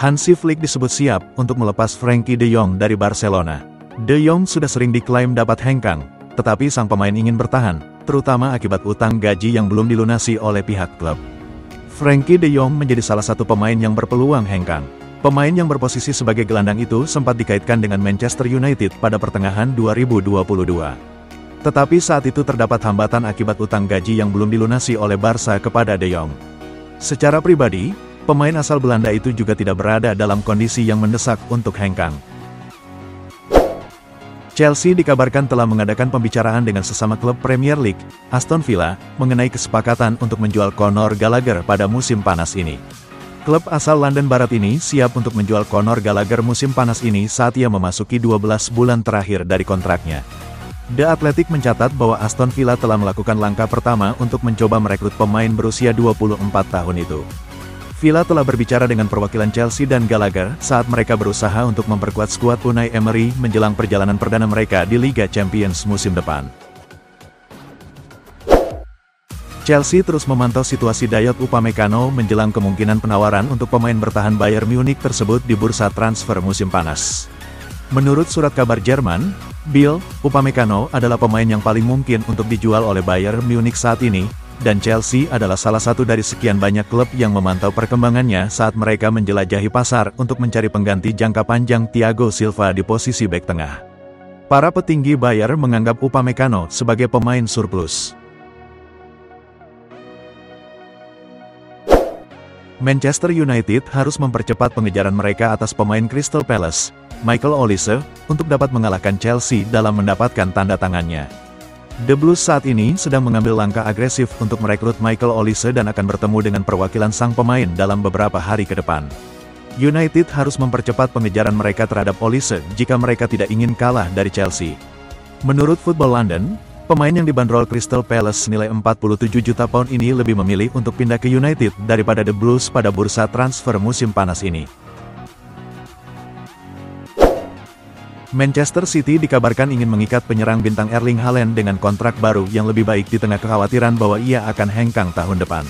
Hansi Flick disebut siap untuk melepas Frenkie de Jong dari Barcelona. De Jong sudah sering diklaim dapat hengkang, tetapi sang pemain ingin bertahan, terutama akibat utang gaji yang belum dilunasi oleh pihak klub. Frenkie de Jong menjadi salah satu pemain yang berpeluang hengkang. Pemain yang berposisi sebagai gelandang itu sempat dikaitkan dengan Manchester United pada pertengahan 2022. Tetapi saat itu terdapat hambatan akibat utang gaji yang belum dilunasi oleh Barca kepada de Jong. Secara pribadi, pemain asal Belanda itu juga tidak berada dalam kondisi yang mendesak untuk hengkang. Chelsea dikabarkan telah mengadakan pembicaraan dengan sesama klub Premier League, Aston Villa, mengenai kesepakatan untuk menjual Conor Gallagher pada musim panas ini. Klub asal London Barat ini siap untuk menjual Conor Gallagher musim panas ini saat ia memasuki 12 bulan terakhir dari kontraknya. The Athletic mencatat bahwa Aston Villa telah melakukan langkah pertama untuk mencoba merekrut pemain berusia 24 tahun itu. Villa telah berbicara dengan perwakilan Chelsea dan Gallagher saat mereka berusaha untuk memperkuat skuad Unai Emery menjelang perjalanan perdana mereka di Liga Champions musim depan. Chelsea terus memantau situasi Dayot Upamecano menjelang kemungkinan penawaran untuk pemain bertahan Bayern Munich tersebut di bursa transfer musim panas. Menurut surat kabar Jerman, Bild, Upamecano adalah pemain yang paling mungkin untuk dijual oleh Bayern Munich saat ini, dan Chelsea adalah salah satu dari sekian banyak klub yang memantau perkembangannya saat mereka menjelajahi pasar untuk mencari pengganti jangka panjang Thiago Silva di posisi bek tengah. Para petinggi Bayern menganggap Upamecano sebagai pemain surplus. Manchester United harus mempercepat pengejaran mereka atas pemain Crystal Palace, Michael Olise, untuk dapat mengalahkan Chelsea dalam mendapatkan tanda tangannya. The Blues saat ini sedang mengambil langkah agresif untuk merekrut Michael Olise dan akan bertemu dengan perwakilan sang pemain dalam beberapa hari ke depan. United harus mempercepat pengejaran mereka terhadap Olise jika mereka tidak ingin kalah dari Chelsea. Menurut Football London, pemain yang dibanderol Crystal Palace senilai 47 juta pound ini lebih memilih untuk pindah ke United daripada The Blues pada bursa transfer musim panas ini. Manchester City dikabarkan ingin mengikat penyerang bintang Erling Haaland dengan kontrak baru yang lebih baik di tengah kekhawatiran bahwa ia akan hengkang tahun depan.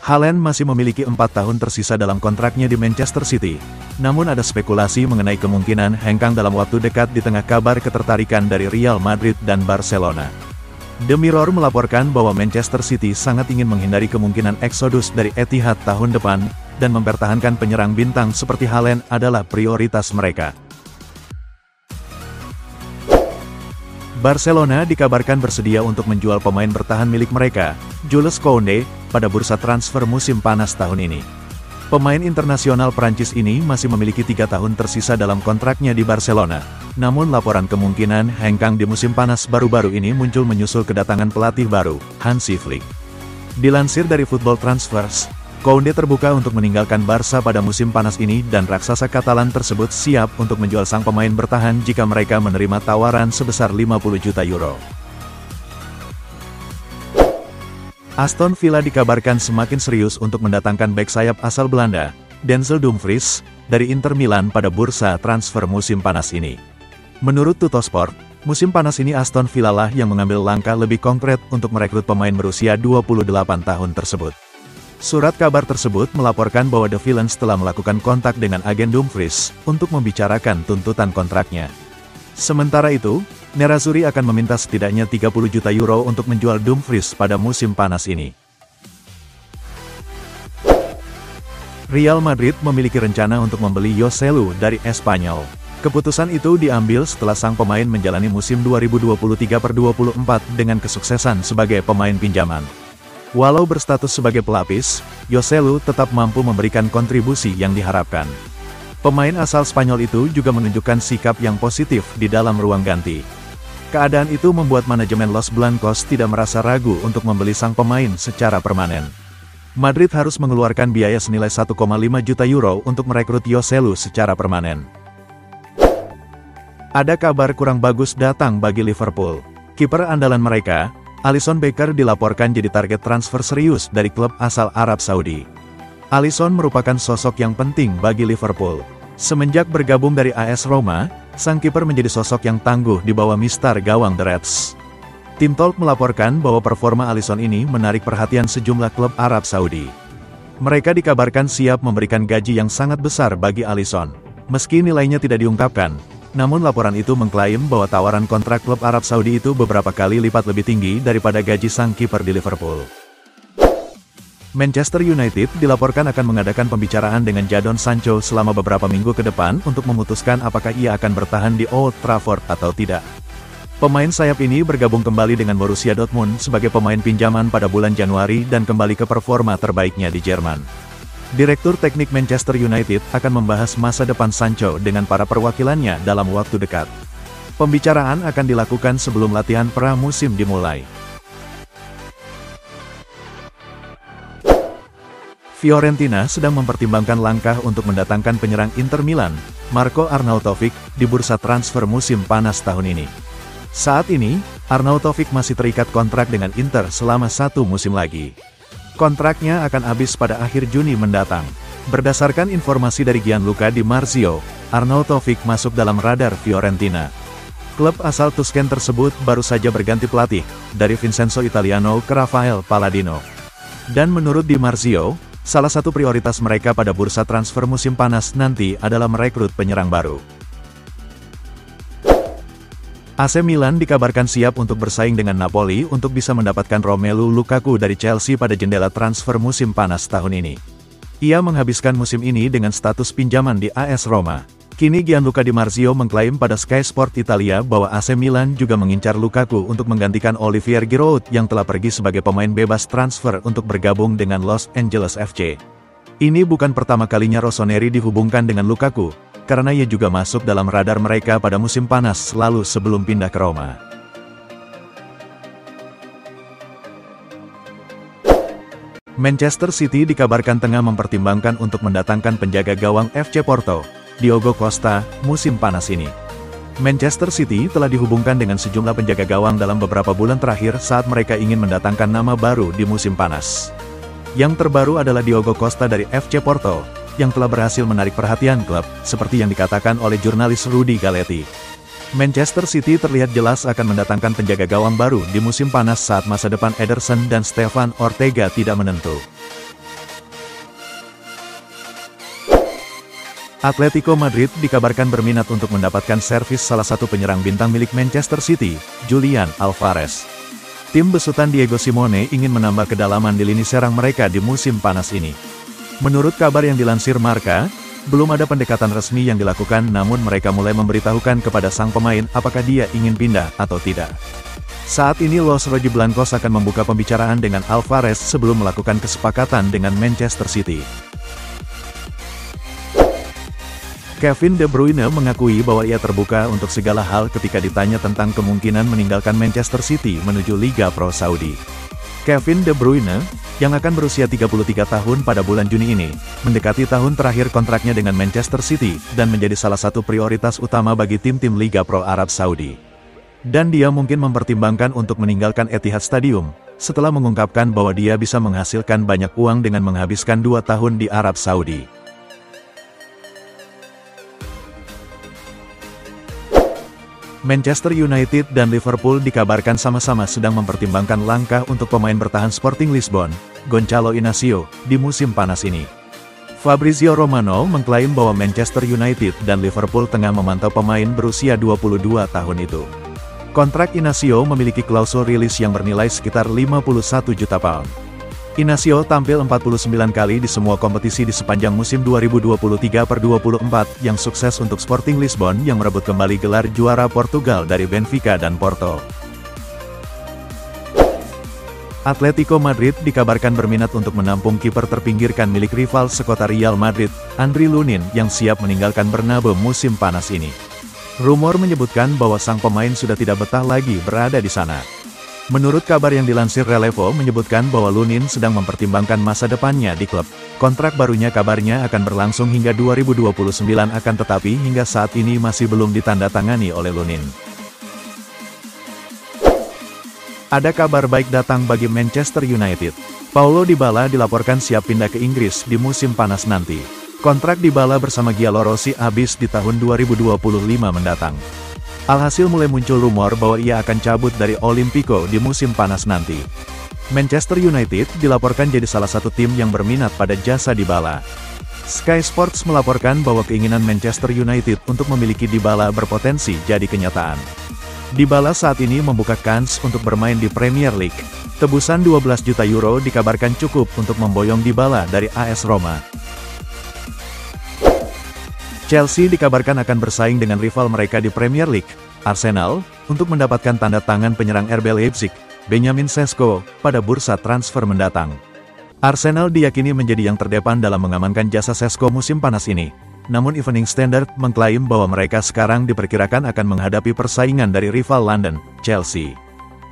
Haaland masih memiliki 4 tahun tersisa dalam kontraknya di Manchester City, namun ada spekulasi mengenai kemungkinan hengkang dalam waktu dekat di tengah kabar ketertarikan dari Real Madrid dan Barcelona. The Mirror melaporkan bahwa Manchester City sangat ingin menghindari kemungkinan eksodus dari Etihad tahun depan, dan mempertahankan penyerang bintang seperti Haaland adalah prioritas mereka. Barcelona dikabarkan bersedia untuk menjual pemain bertahan milik mereka, Jules Koundé, pada bursa transfer musim panas tahun ini. Pemain internasional Prancis ini masih memiliki 3 tahun tersisa dalam kontraknya di Barcelona, namun laporan kemungkinan hengkang di musim panas baru-baru ini muncul menyusul kedatangan pelatih baru, Hansi Flick. Dilansir dari Football Transfers, Koundé terbuka untuk meninggalkan Barca pada musim panas ini dan raksasa Katalan tersebut siap untuk menjual sang pemain bertahan jika mereka menerima tawaran sebesar 50 juta euro. Aston Villa dikabarkan semakin serius untuk mendatangkan bek sayap asal Belanda, Denzel Dumfries, dari Inter Milan pada bursa transfer musim panas ini. Menurut Tuttosport, musim panas ini Aston Villa lah yang mengambil langkah lebih konkret untuk merekrut pemain berusia 28 tahun tersebut. Surat kabar tersebut melaporkan bahwa The Villains telah melakukan kontak dengan agen Dumfries untuk membicarakan tuntutan kontraknya. Sementara itu, Nerazzurri akan meminta setidaknya 30 juta euro untuk menjual Dumfries pada musim panas ini. Real Madrid memiliki rencana untuk membeli Joselu dari Espanyol. Keputusan itu diambil setelah sang pemain menjalani musim 2023/24 dengan kesuksesan sebagai pemain pinjaman. Walau berstatus sebagai pelapis, Joselu tetap mampu memberikan kontribusi yang diharapkan. Pemain asal Spanyol itu juga menunjukkan sikap yang positif di dalam ruang ganti. Keadaan itu membuat manajemen Los Blancos tidak merasa ragu untuk membeli sang pemain secara permanen. Madrid harus mengeluarkan biaya senilai 1,5 juta euro untuk merekrut Joselu secara permanen. Ada kabar kurang bagus datang bagi Liverpool. Kiper andalan mereka, Alisson Becker, dilaporkan jadi target transfer serius dari klub asal Arab Saudi. Alisson merupakan sosok yang penting bagi Liverpool. Semenjak bergabung dari AS Roma, sang kiper menjadi sosok yang tangguh di bawah mistar gawang The Reds. Tim Talk melaporkan bahwa performa Alisson ini menarik perhatian sejumlah klub Arab Saudi. Mereka dikabarkan siap memberikan gaji yang sangat besar bagi Alisson. Meski nilainya tidak diungkapkan, namun laporan itu mengklaim bahwa tawaran kontrak klub Arab Saudi itu beberapa kali lipat lebih tinggi daripada gaji sang kiper di Liverpool. Manchester United dilaporkan akan mengadakan pembicaraan dengan Jadon Sancho selama beberapa minggu ke depan untuk memutuskan apakah ia akan bertahan di Old Trafford atau tidak. Pemain sayap ini bergabung kembali dengan Borussia Dortmund sebagai pemain pinjaman pada bulan Januari dan kembali ke performa terbaiknya di Jerman. Direktur teknik Manchester United akan membahas masa depan Sancho dengan para perwakilannya dalam waktu dekat. Pembicaraan akan dilakukan sebelum latihan pramusim dimulai. Fiorentina sedang mempertimbangkan langkah untuk mendatangkan penyerang Inter Milan, Marko Arnautovic, di bursa transfer musim panas tahun ini. Saat ini, Arnautovic masih terikat kontrak dengan Inter selama 1 musim lagi. Kontraknya akan habis pada akhir Juni mendatang. Berdasarkan informasi dari Gianluca Di Marzio, Arnautovic masuk dalam radar Fiorentina. Klub asal Tusken tersebut baru saja berganti pelatih, dari Vincenzo Italiano ke Rafael Palladino. Dan menurut Di Marzio, salah satu prioritas mereka pada bursa transfer musim panas nanti adalah merekrut penyerang baru. AC Milan dikabarkan siap untuk bersaing dengan Napoli untuk bisa mendapatkan Romelu Lukaku dari Chelsea pada jendela transfer musim panas tahun ini. Ia menghabiskan musim ini dengan status pinjaman di AS Roma. Kini Gianluca Di Marzio mengklaim pada Sky Sport Italia bahwa AC Milan juga mengincar Lukaku untuk menggantikan Olivier Giroud yang telah pergi sebagai pemain bebas transfer untuk bergabung dengan Los Angeles FC. Ini bukan pertama kalinya Rossoneri dihubungkan dengan Lukaku, karena ia juga masuk dalam radar mereka pada musim panas lalu sebelum pindah ke Roma. Manchester City dikabarkan tengah mempertimbangkan untuk mendatangkan penjaga gawang FC Porto, Diogo Costa, musim panas ini. Manchester City telah dihubungkan dengan sejumlah penjaga gawang dalam beberapa bulan terakhir saat mereka ingin mendatangkan nama baru di musim panas. Yang terbaru adalah Diogo Costa dari FC Porto, yang telah berhasil menarik perhatian klub, seperti yang dikatakan oleh jurnalis Rudy Galetti. Manchester City terlihat jelas akan mendatangkan penjaga gawang baru di musim panas saat masa depan Ederson dan Stefan Ortega tidak menentu. Atletico Madrid dikabarkan berminat untuk mendapatkan servis salah satu penyerang bintang milik Manchester City, Julian Alvarez. Tim besutan Diego Simeone ingin menambah kedalaman di lini serang mereka di musim panas ini. Menurut kabar yang dilansir Marca, belum ada pendekatan resmi yang dilakukan namun mereka mulai memberitahukan kepada sang pemain apakah dia ingin pindah atau tidak. Saat ini Los Rojiblancos akan membuka pembicaraan dengan Alvarez sebelum melakukan kesepakatan dengan Manchester City. Kevin De Bruyne mengakui bahwa ia terbuka untuk segala hal ketika ditanya tentang kemungkinan meninggalkan Manchester City menuju Liga Pro Saudi. Kevin De Bruyne, yang akan berusia 33 tahun pada bulan Juni ini, mendekati tahun terakhir kontraknya dengan Manchester City, dan menjadi salah satu prioritas utama bagi tim-tim Liga Pro Arab Saudi. Dan dia mungkin mempertimbangkan untuk meninggalkan Etihad Stadium, setelah mengungkapkan bahwa dia bisa menghasilkan banyak uang dengan menghabiskan 2 tahun di Arab Saudi. Manchester United dan Liverpool dikabarkan sama-sama sedang mempertimbangkan langkah untuk pemain bertahan Sporting Lisbon, Gonçalo Inacio, di musim panas ini. Fabrizio Romano mengklaim bahwa Manchester United dan Liverpool tengah memantau pemain berusia 22 tahun itu. Kontrak Inacio memiliki klausul rilis yang bernilai sekitar 51 juta pound. Inacio tampil 49 kali di semua kompetisi di sepanjang musim 2023/24 yang sukses untuk Sporting Lisbon yang merebut kembali gelar juara Portugal dari Benfica dan Porto. Atletico Madrid dikabarkan berminat untuk menampung kiper terpinggirkan milik rival sekota Real Madrid, Andriy Lunin yang siap meninggalkan Bernabeu musim panas ini. Rumor menyebutkan bahwa sang pemain sudah tidak betah lagi berada di sana. Menurut kabar yang dilansir Relevo menyebutkan bahwa Lunin sedang mempertimbangkan masa depannya di klub. Kontrak barunya kabarnya akan berlangsung hingga 2029 akan tetapi hingga saat ini masih belum ditandatangani oleh Lunin. Ada kabar baik datang bagi Manchester United. Paulo Dybala dilaporkan siap pindah ke Inggris di musim panas nanti. Kontrak Dybala bersama Giallorossi habis di tahun 2025 mendatang. Alhasil mulai muncul rumor bahwa ia akan cabut dari Olimpico di musim panas nanti. Manchester United dilaporkan jadi salah satu tim yang berminat pada jasa Dybala. Sky Sports melaporkan bahwa keinginan Manchester United untuk memiliki Dybala berpotensi jadi kenyataan. Dybala saat ini membuka kans untuk bermain di Premier League. Tebusan 12 juta euro dikabarkan cukup untuk memboyong Dybala dari AS Roma. Chelsea dikabarkan akan bersaing dengan rival mereka di Premier League, Arsenal, untuk mendapatkan tanda tangan penyerang RB Leipzig, Benjamin Sesko, pada bursa transfer mendatang. Arsenal diyakini menjadi yang terdepan dalam mengamankan jasa Sesko musim panas ini. Namun Evening Standard mengklaim bahwa mereka sekarang diperkirakan akan menghadapi persaingan dari rival London, Chelsea.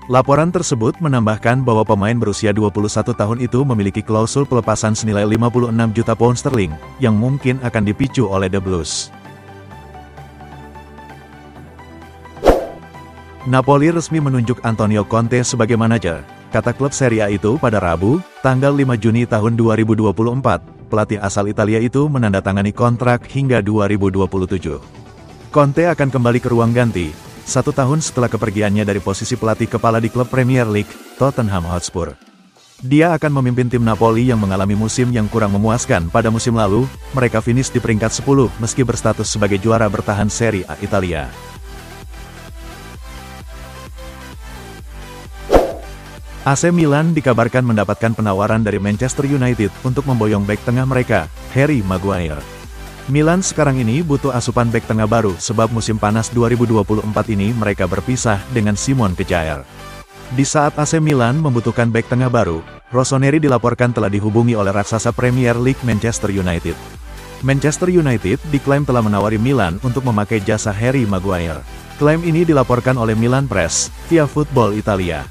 Laporan tersebut menambahkan bahwa pemain berusia 21 tahun itu memiliki klausul pelepasan senilai 56 juta pound sterling, yang mungkin akan dipicu oleh The Blues. Napoli resmi menunjuk Antonio Conte sebagai manajer, kata klub Serie A itu pada Rabu, tanggal 5 Juni tahun 2024. Pelatih asal Italia itu menandatangani kontrak hingga 2027. Conte akan kembali ke ruang ganti, 1 tahun setelah kepergiannya dari posisi pelatih kepala di klub Premier League, Tottenham Hotspur. Dia akan memimpin tim Napoli yang mengalami musim yang kurang memuaskan pada musim lalu. Mereka finish di peringkat 10 meski berstatus sebagai juara bertahan Serie A Italia. AC Milan dikabarkan mendapatkan penawaran dari Manchester United untuk memboyong bek tengah mereka, Harry Maguire. Milan sekarang ini butuh asupan bek tengah baru sebab musim panas 2024 ini mereka berpisah dengan Simon Kjaer. Di saat AC Milan membutuhkan bek tengah baru, Rossoneri dilaporkan telah dihubungi oleh raksasa Premier League Manchester United. Manchester United diklaim telah menawari Milan untuk memakai jasa Harry Maguire. Klaim ini dilaporkan oleh Milan Press, via Football Italia.